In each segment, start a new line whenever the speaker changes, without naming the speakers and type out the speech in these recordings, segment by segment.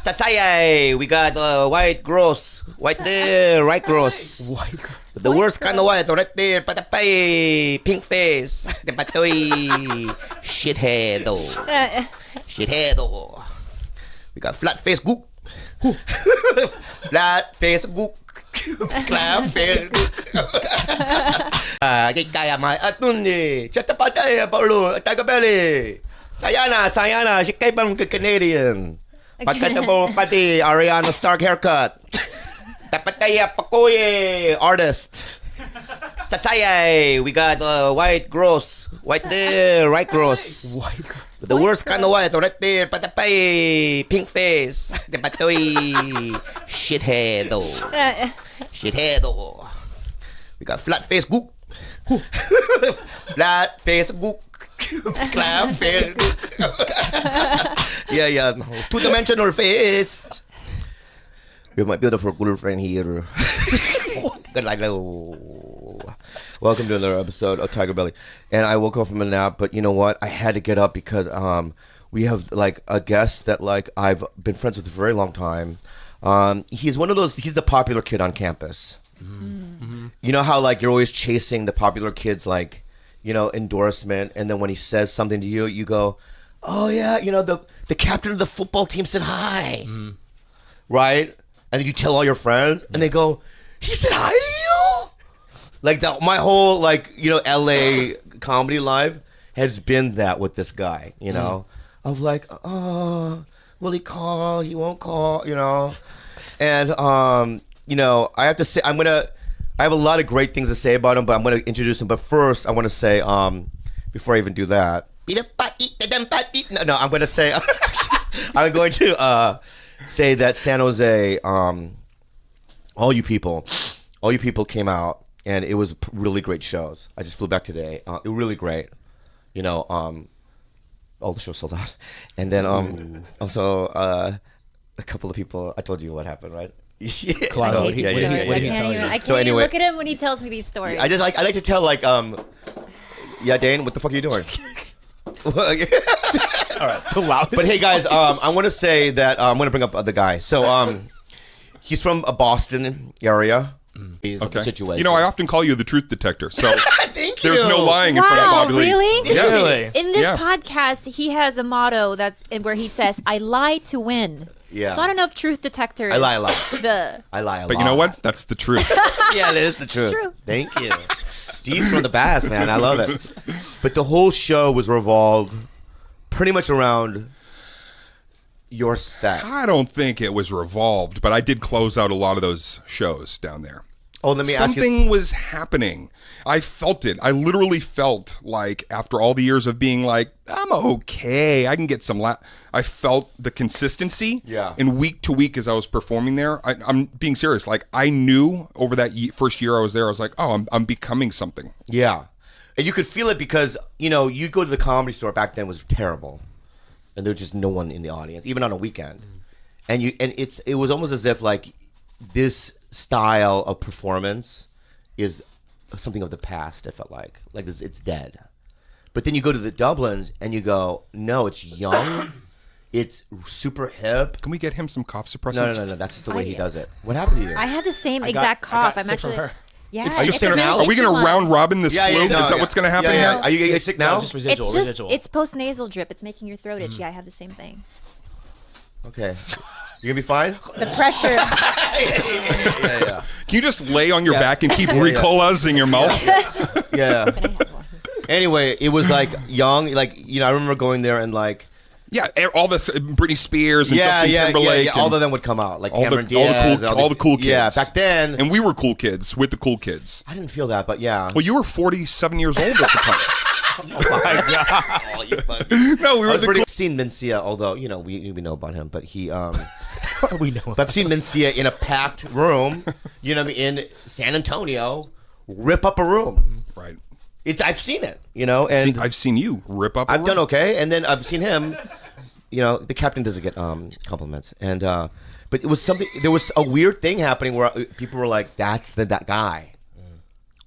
Sasayay, we got white gross. White there, right gross.
White.
The worst kind of white, right there. Patapay, pink face. Patoy, shithead. Shithead. We got flat face gook. Flat face gook. Clam face gook. Kaya ma atun Catta-Preta Paulo TigerBelly. Sayana, she came from Canadian. Pagkatabo pati Ariana Stark haircut. Tapataya Pakoye artist. Sasayay, we got white gross. White there, right gross.
White.
The worst kind of white, right there. Patapay, pink face. Patoy, shithead. Shithead. We got flat face gook. Flat face gook. Clam face. Yeah. Two-dimensional face. We have my beautiful girlfriend here. Good night. Welcome to another episode of TigerBelly. And I woke up from a nap, but you know what? I had to get up because we have like a guest that like I've been friends with for a very long time. He's one of those. He's the popular kid on campus. Mm-hmm. You know how like you're always chasing the popular kids, like, you know, endorsement, and then when he says something to you, you go, "Oh yeah, you know the captain of the football team said hi," right? And then you tell all your friends, and they go, "He said hi to you." Like that, my whole like, you know, LA comedy life has been that with this guy, you know, of like, oh, will he call? He won't call, you know, and you know, I have to say, I have a lot of great things to say about him, but I'm going to introduce him. But first, I want to say, before I even do that, no, I'm going to say, I'm going to say that San Jose, all you people came out, and it was really great shows. I just flew back today. It was really great. You know, all the shows sold out. And then also a couple of people, I told you what happened, right?
Yeah. Claudio, what did he tell you?
I can't even look at him when he tells me these stories.
I like to tell like yeah, Dane, what the fuck are you doing? All right. But hey guys, I want to say that I'm going to bring up the guy. So he's from a Boston area.
Okay.
Situation.
You know, I often call you the truth detector. So
Thank you.
there's no lying in front of Bobby Lee.
Really?
Yeah.
Really?
In this podcast, he has a motto where he says, "I lie to win."
Yeah.
So I don't know if truth detector is
I lie a lot.
I
lie a lot.
But you know what? That's the truth.
Yeah, that is the truth.
True.
Thank you. Steve's from the past, man. I love it. But the whole show was revolved pretty much around your set.
I don't think it was revolved, but I did close out a lot of those shows down there.
Oh, let me ask you.
Something was happening. I felt it. I literally felt like after all the years of being like, I'm okay, I can get some I felt the consistency.
Yeah.
And week to week as I was performing there, I'm being serious. Like I knew over that first year I was there, I was like, oh, I'm becoming something.
Yeah. And you could feel it because, you know, you'd go to the Comedy Store back then, it was terrible. And there was just no one in the audience, even on a weekend. And it was almost as if like this style of performance is something of the past. It felt like it's dead. But then you go to the Dublins and you go, no, it's young, it's super hip.
Can we get him some cough suppressants?
No, that's just the way he does it. What happened to you?
I had the same exact cough.
I'm actually.
Yeah.
Are you
it's
sick
a
now?
really
Are we going to
itchy
round
one.
robin this flu? Is that what's going to happen here?
Are you getting sick now?
No, just residual.
It's post nasal drip. It's making your throat itchy. I have the same thing.
Okay. You're going to be fine?
The pressure.
Yeah.
Can you just lay on your back and keep Ricolas in your mouth?
Yeah. Anyway, it was like young, like, you know, I remember going there and like,
yeah, all this Britney Spears and Justin Timberlake.
Yeah, all of them would come out, like
all
Cameron
the, all
Diaz.
the cool kids.
Yeah, back then.
And we were cool kids with the cool kids.
I didn't feel that, but yeah.
Well, you were 47 years old at the time.
Oh my god!
Oh, you fucking...
No, we were the cool.
I've seen Mencia, although, you know, we know about him, but he
we know.
But I've seen Mencia in a packed room, you know what I mean, in San Antonio, rip up a room.
Right.
I've seen it, you know, and
I've seen you rip up.
I've done okay, and then I've seen him. You know, the captain doesn't get compliments, and but it was something. There was a weird thing happening where people were like, "That's that guy,"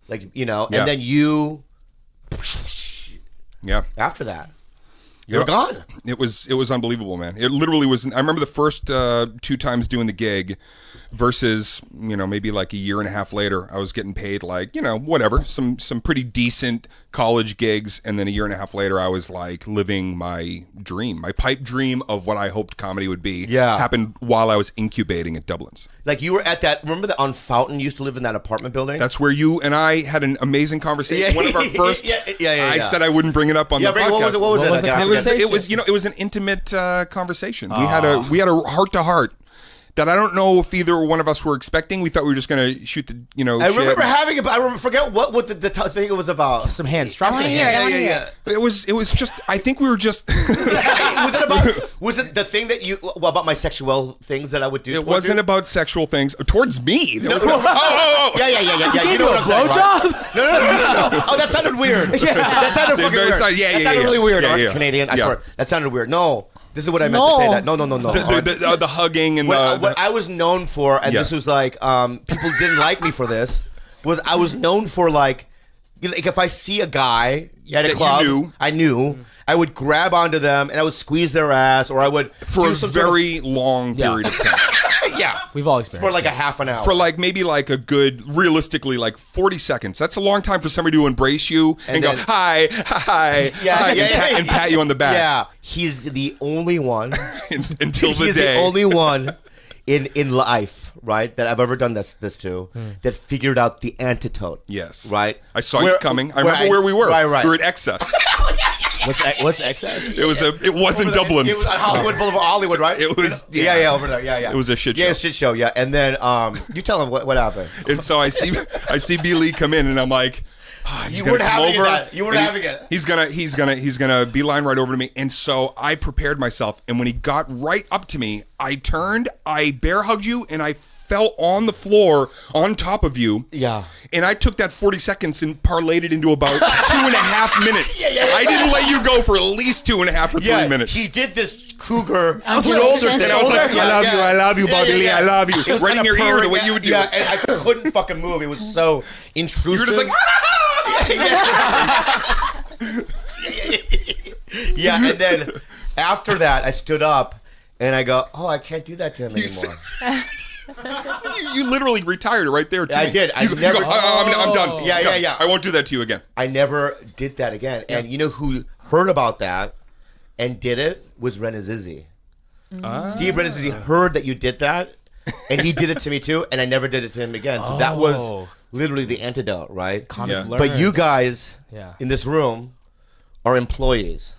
like, you know,
Yeah.
and then you,
Yeah.
after that. You're gone.
It was unbelievable, man. It literally was. I remember the first 2 times doing the gig versus, maybe like a year and a half later, I was getting paid like, whatever, some pretty decent college gigs. And then a year and a half later, I was like living my dream, my pipe dream of what I hoped comedy would be.
Yeah.
Happened while I was incubating at Dublin's.
Like you were at that, remember that on Fountain, you used to live in that apartment building?
That's where you and I had an amazing conversation.
Yeah.
One of our first, I said I wouldn't bring it up on the podcast.
What was it?
It was an intimate conversation. We had a heart to heart that I don't know if either one of us were expecting. We thought we were just going to shoot the
I remember having it, but I forget what the thing it was about.
Some hands. Drop some hands.
Yeah.
It was just. I think we were just.
Was it the thing that you about my sexual things that I would do?
It wasn't about sexual things towards me.
Yeah. You know what I'm saying, right? No. Oh, that sounded weird. That sounded fucking weird. That sounded really weird. Canadian. I swear. That sounded weird. No. This is what I meant to say. That no.
The hugging and
what I was known for, and this was like people didn't like me for this. Was I was known for like if I see a guy at a club, I knew I would grab onto them and I would squeeze their ass, or I would
for a very long period of time.
Yeah,
we've all experienced
for like a half an hour.
For like maybe like a good, realistically, like 40 seconds. That's a long time for somebody to embrace you and go hi, and pat you on the back.
Yeah, he's the only one
until the
he's
day.
The only one in life, right, that I've ever done this to that figured out the antidote.
Yes,
right.
I saw you coming. I remember where we were.
Right.
We were at Excess.
What's Excess?
It wasn't Dublin's.
It was on Hollywood, right?
It was
yeah, over there. Yeah.
It was a shit show.
Yeah, shit show. Yeah, and then you tell him what happened.
And so I see B. Lee come in, and I'm like,
you weren't having it. You weren't having it.
He's gonna beeline right over to me, and so I prepared myself. And when he got right up to me, I turned, I bear hugged you, and I fell on the floor on top of you.
Yeah.
And I took that 40 seconds and parlayed it into about 2.5 minutes. I didn't let you go for at least 2.5 or 3 minutes.
He did this cougar
shoulder
thing.
thing.
I was like, I love you, Bobby Lee, I love you. Right in your ear, the way you would do it.
And I couldn't fucking move. It was so intrusive.
You were just like,
yeah, and then after that, I stood up and I go, oh, I can't do that to him anymore.
You literally retired right there.
I did. I'm done. Yeah.
I won't do that to you again.
I never did that again. And you know who heard about that and did it was Renazizi. Steve Renazizi heard that you did that, and he did it to me too, and I never did it to him again. So that was literally the antidote, right? But you guys in this room are employees.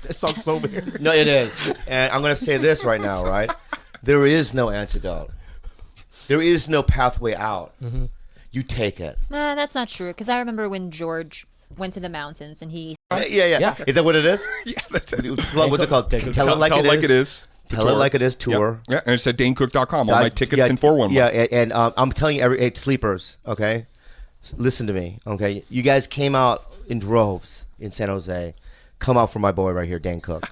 That sounds so weird.
No, it is. And I'm going to say this right now, right? There is no antidote. There is no pathway out. Mm-hmm. You take it.
Nah, that's not true. Because I remember when George went to the mountains and he...
Yeah. Is that what it is?
Yeah, that's it.
What's it called? Tell it like it is. Tell it like it is tour.
Yeah, and it's at DaneCook.com. All my tickets in 411.
Yeah, and I'm telling you, sleepers, okay? Listen to me, okay? You guys came out in droves in San Jose. Come out for my boy right here, Dane Cook.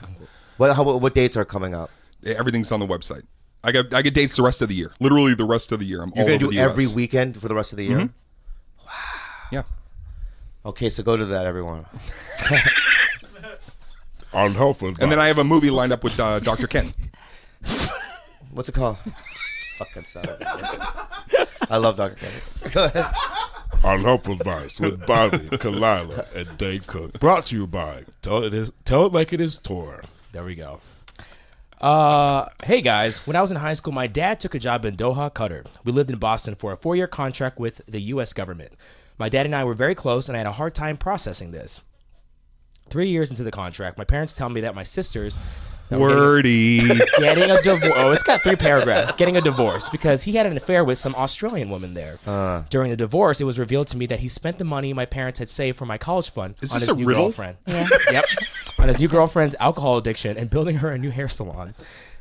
What dates are coming up?
Everything's on the website. I get dates the rest of the year. Literally the rest of the year.
You're going to do every weekend for the rest of the year?
Mm-hmm. Wow. Yeah.
Okay, so go to that, everyone.
Unhelpful advice.
And then I have a movie lined up with Dr. Ken.
What's it called? Fucking son of a... I love Dr. Ken. Go ahead.
Unhelpful advice with Bobby, Khalyla, and Dane Cook. Brought to you by Tell It Like It Is tour.
There we go. Hey guys, when I was in high school, my dad took a job in Doha, Qatar. We lived in Boston for a 4-year contract with the U.S. government. My dad and I were very close, and I had a hard time processing this. 3 years into the contract, my parents tell me that my sisters...
Wordy.
Getting a divorce. Oh, it's got 3 paragraphs. Getting a divorce because he had an affair with some Australian woman there. During the divorce, it was revealed to me that he spent the money my parents had saved for my college fund on his new girlfriend. Yeah. Yep. On his new girlfriend's alcohol addiction and building her a new hair salon.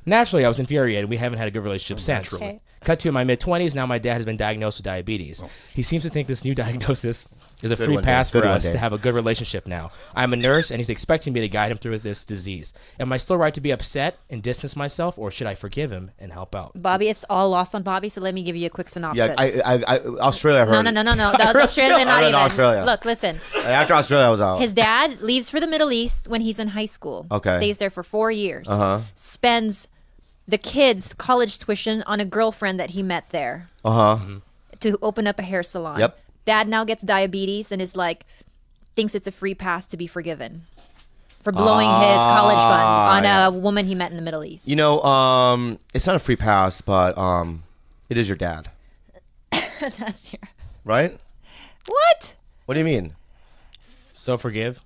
Naturally, I was infuriated. We haven't had a good relationship since.
Okay.
Cut to my mid-20s. Now my dad has been diagnosed with diabetes. He seems to think this new diagnosis is a
Good
free
one,
pass
Dave.
for
Good one,
us to
Dave.
have a good relationship now. I'm a nurse, and he's expecting me to guide him through this disease. Am I still right to be upset and distance myself, or should I forgive him and help out?
Bobby, it's all lost on Bobby, so let me give you a quick synopsis.
Yeah, I Australia. I heard.
No. That was Australia, not even.
Australia.
Look, listen.
After Australia, I was out.
His dad leaves for the Middle East when he's in high school.
Okay.
Stays there for 4 years.
Uh-huh.
Spends the kids' college tuition on a girlfriend that he met there. To open up a hair salon.
Yep.
Dad now gets diabetes and is like, thinks it's a free pass to be forgiven for blowing his college fund on a woman he met in the Middle East.
You know, it's not a free pass, but it is your dad,
That's your...
right?
What?
What do you mean?
So forgive?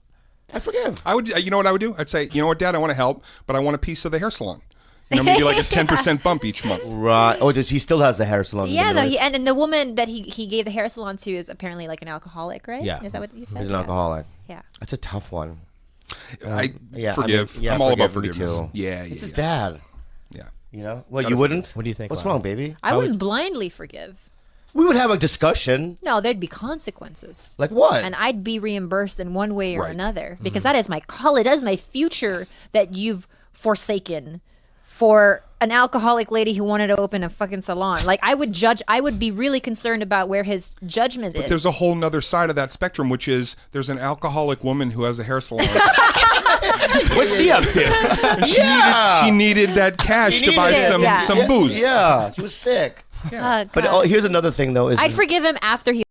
I forgive.
I would. You know what I would do? I'd say, you know what, Dad, I want to help, but I want a piece of the hair salon. You know, maybe like a 10% bump each month.
Right. Oh, he still has the hair salon.
Yeah, though, and the woman that he gave the hair salon to is apparently like an alcoholic, right?
Yeah.
Is that what you said?
He's an alcoholic.
Yeah.
That's a tough one.
I
Yeah,
forgive.
I mean, yeah,
I'm all about
forgive me
forgiveness.
too.
Yeah,
It's
yeah,
his
yeah.
dad.
Yeah.
You know? Well,
Gotta
you wouldn't?
What do you think,
What's
Lana?
wrong, baby?
I wouldn't blindly forgive.
We would have a discussion.
No, there'd be consequences.
Like what?
And I'd be reimbursed in one way or
Right.
another because that is my college, that is my future that you've forsaken for an alcoholic lady who wanted to open a fucking salon. Like I would be really concerned about where his judgment is.
There's a whole nother side of that spectrum, which is there's an alcoholic woman who has a hair salon.
What's she up to?
She needed that cash
She
to buy
needed it,
some
yeah.
booze.
Yeah, she was sick.
God.
But here's another thing, though. Is
I'd forgive him after he